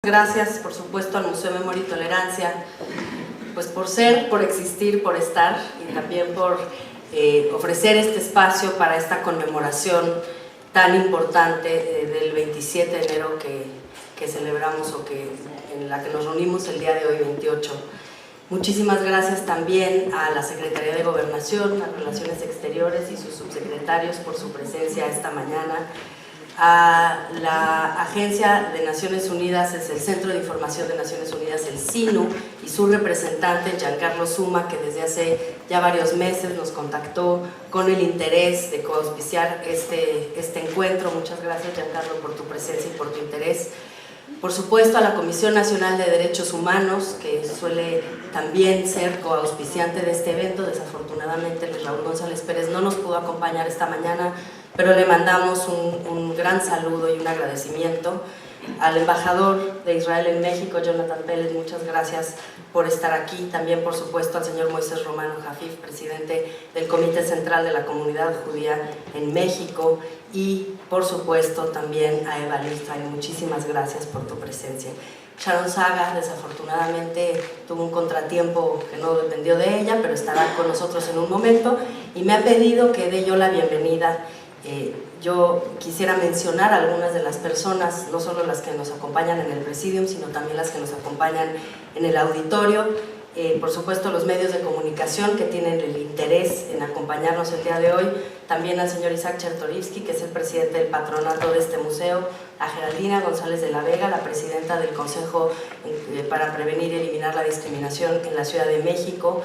Gracias, por supuesto, al Museo Memoria y Tolerancia, pues por ser, por existir, por estar y también por ofrecer este espacio para esta conmemoración tan importante del 27 de enero que celebramos o en la que nos reunimos el día de hoy, 28. Muchísimas gracias también a la Secretaría de Gobernación, a Relaciones Exteriores y sus subsecretarios por su presencia esta mañana. A la Agencia de Naciones Unidas, es el Centro de Información de Naciones Unidas, el CINU, y su representante, Giancarlo Suma, que desde hace ya varios meses nos contactó con el interés de coauspiciar este encuentro. Muchas gracias, Giancarlo, por tu presencia y por tu interés. Por supuesto, a la Comisión Nacional de Derechos Humanos, que suele también ser coauspiciante de este evento. Desafortunadamente, Raúl González Pérez no nos pudo acompañar esta mañana, pero le mandamos un gran saludo y un agradecimiento. Al embajador de Israel en México, Jonathan Pérez, muchas gracias por estar aquí. También, por supuesto, al señor Moisés Romano Jafif, presidente del Comité Central de la Comunidad Judía en México. Y, por supuesto, también a Eva Lichtenstein. Muchísimas gracias por tu presencia. Sharon Saga, desafortunadamente, tuvo un contratiempo que no dependió de ella, pero estará con nosotros en un momento y me ha pedido que dé yo la bienvenida. Yo quisiera mencionar algunas de las personas, no solo las que nos acompañan en el Presidium, sino también las que nos acompañan en el auditorio. Por supuesto, los medios de comunicación que tienen el interés en acompañarnos el día de hoy, también al señor Isaac Chertorivsky, que es el presidente del patronato de este museo, a Geraldina González de la Vega, la presidenta del Consejo para Prevenir y Eliminar la Discriminación en la Ciudad de México,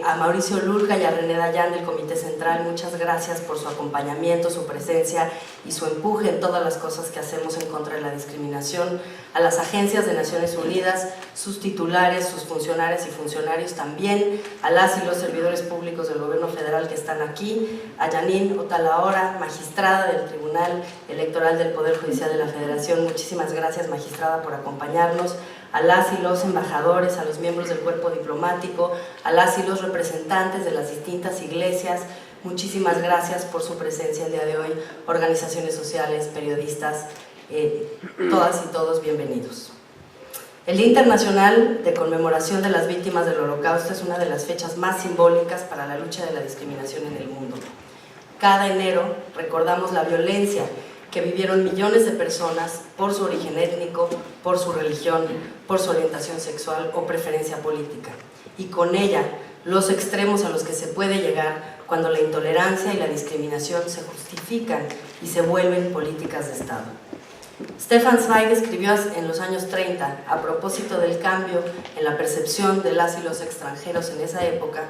a Mauricio Lurga y a René Dayan del Comité Central. Muchas gracias por su acompañamiento, su presencia y su empuje en todas las cosas que hacemos en contra de la discriminación. A las agencias de Naciones Unidas, sus titulares, sus funcionarias y funcionarios también, a las y los servidores públicos del Gobierno Federal que están aquí, a Janine Otalahora, magistrada del Tribunal Electoral del Poder Judicial de la Federación. Muchísimas gracias, magistrada, por acompañarnos. A las y los embajadores, a los miembros del cuerpo diplomático, a las y los representantes de las distintas iglesias, muchísimas gracias por su presencia el día de hoy. Organizaciones sociales, periodistas, todas y todos bienvenidos. El Día Internacional de Conmemoración de las Víctimas del Holocausto es una de las fechas más simbólicas para la lucha de la discriminación en el mundo. Cada enero recordamos la violencia que vivieron millones de personas por su origen étnico, por su religión, por su orientación sexual o preferencia política, y con ella los extremos a los que se puede llegar cuando la intolerancia y la discriminación se justifican y se vuelven políticas de Estado. Stefan Zweig escribió en los años 30, a propósito del cambio en la percepción de las y los extranjeros en esa época,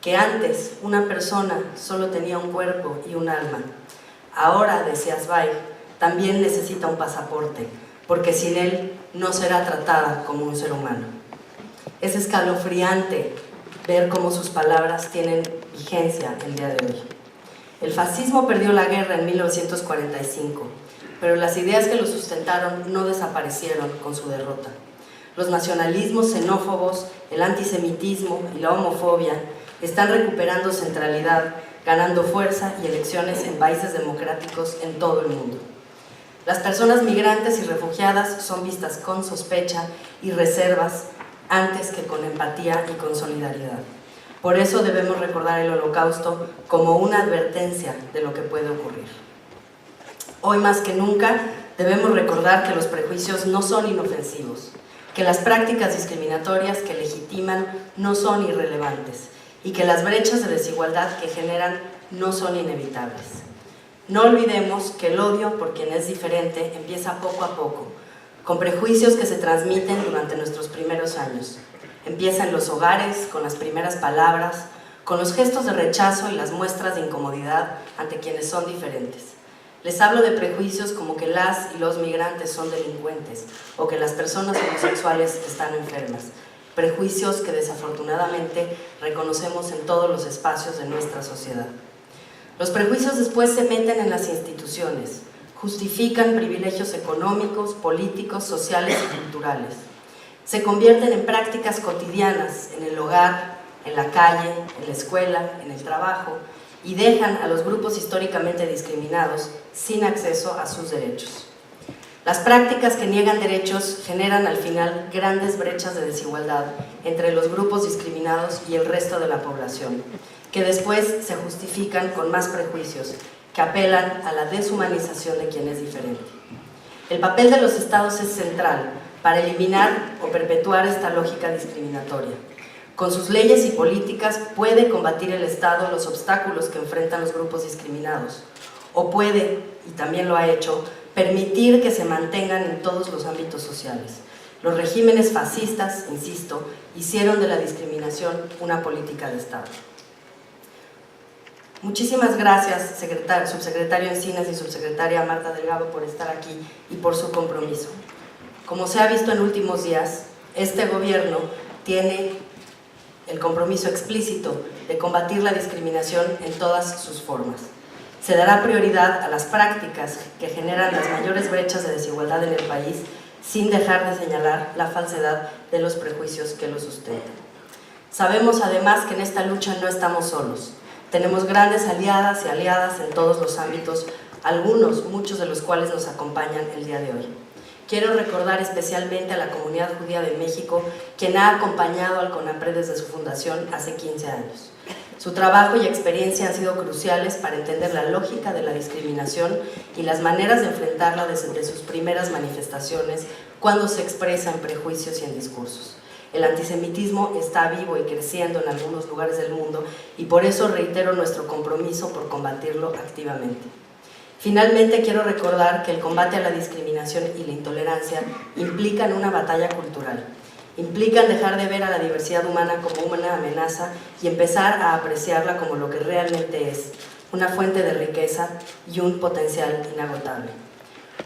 que antes una persona solo tenía un cuerpo y un alma. Ahora, decía Zweig, también necesita un pasaporte, porque sin él no será tratada como un ser humano. Es escalofriante ver cómo sus palabras tienen vigencia el día de hoy. El fascismo perdió la guerra en 1945, pero las ideas que lo sustentaron no desaparecieron con su derrota. Los nacionalismos xenófobos, el antisemitismo y la homofobia están recuperando centralidad, ganando fuerza y elecciones en países democráticos en todo el mundo. Las personas migrantes y refugiadas son vistas con sospecha y reservas antes que con empatía y con solidaridad. Por eso debemos recordar el Holocausto como una advertencia de lo que puede ocurrir. Hoy más que nunca debemos recordar que los prejuicios no son inofensivos, que las prácticas discriminatorias que legitiman no son irrelevantes y que las brechas de desigualdad que generan no son inevitables. No olvidemos que el odio por quien es diferente empieza poco a poco, con prejuicios que se transmiten durante nuestros primeros años. Empieza en los hogares, con las primeras palabras, con los gestos de rechazo y las muestras de incomodidad ante quienes son diferentes. Les hablo de prejuicios como que las y los migrantes son delincuentes o que las personas homosexuales están enfermas. Prejuicios que desafortunadamente reconocemos en todos los espacios de nuestra sociedad. Los prejuicios después se meten en las instituciones, justifican privilegios económicos, políticos, sociales y culturales. Se convierten en prácticas cotidianas en el hogar, en la calle, en la escuela, en el trabajo, y dejan a los grupos históricamente discriminados sin acceso a sus derechos. Las prácticas que niegan derechos generan al final grandes brechas de desigualdad entre los grupos discriminados y el resto de la población, que después se justifican con más prejuicios, que apelan a la deshumanización de quien es diferente. El papel de los estados es central para eliminar o perpetuar esta lógica discriminatoria. Con sus leyes y políticas puede combatir el Estado los obstáculos que enfrentan los grupos discriminados, o puede, y también lo ha hecho, permitir que se mantengan en todos los ámbitos sociales. Los regímenes fascistas, insisto, hicieron de la discriminación una política de Estado. Muchísimas gracias, subsecretario Encinas y subsecretaria Marta Delgado, por estar aquí y por su compromiso. Como se ha visto en últimos días, este gobierno tiene el compromiso explícito de combatir la discriminación en todas sus formas. Se dará prioridad a las prácticas que generan las mayores brechas de desigualdad en el país, sin dejar de señalar la falsedad de los prejuicios que lo sustentan. Sabemos además que en esta lucha no estamos solos. Tenemos grandes aliadas y aliadas en todos los ámbitos, muchos de los cuales nos acompañan el día de hoy. Quiero recordar especialmente a la comunidad judía de México, quien ha acompañado al CONAPRED desde su fundación hace 15 años. Su trabajo y experiencia han sido cruciales para entender la lógica de la discriminación y las maneras de enfrentarla desde sus primeras manifestaciones, cuando se expresa en prejuicios y en discursos. El antisemitismo está vivo y creciendo en algunos lugares del mundo y por eso reitero nuestro compromiso por combatirlo activamente. Finalmente, quiero recordar que el combate a la discriminación y la intolerancia implican una batalla cultural. Implican dejar de ver a la diversidad humana como una amenaza y empezar a apreciarla como lo que realmente es, una fuente de riqueza y un potencial inagotable.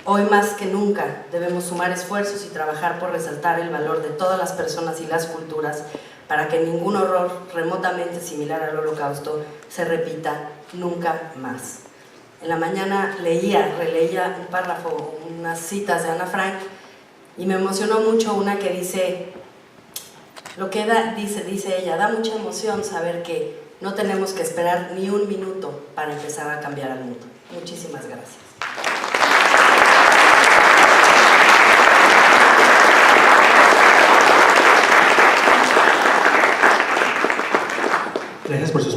Hoy más que nunca debemos sumar esfuerzos y trabajar por resaltar el valor de todas las personas y las culturas para que ningún horror remotamente similar al Holocausto se repita nunca más. En la mañana releía un párrafo, unas citas de Ana Frank, y me emocionó mucho una que dice, dice ella, da mucha emoción saber que no tenemos que esperar ni un minuto para empezar a cambiar al mundo. Muchísimas gracias. Gracias por sus palabras.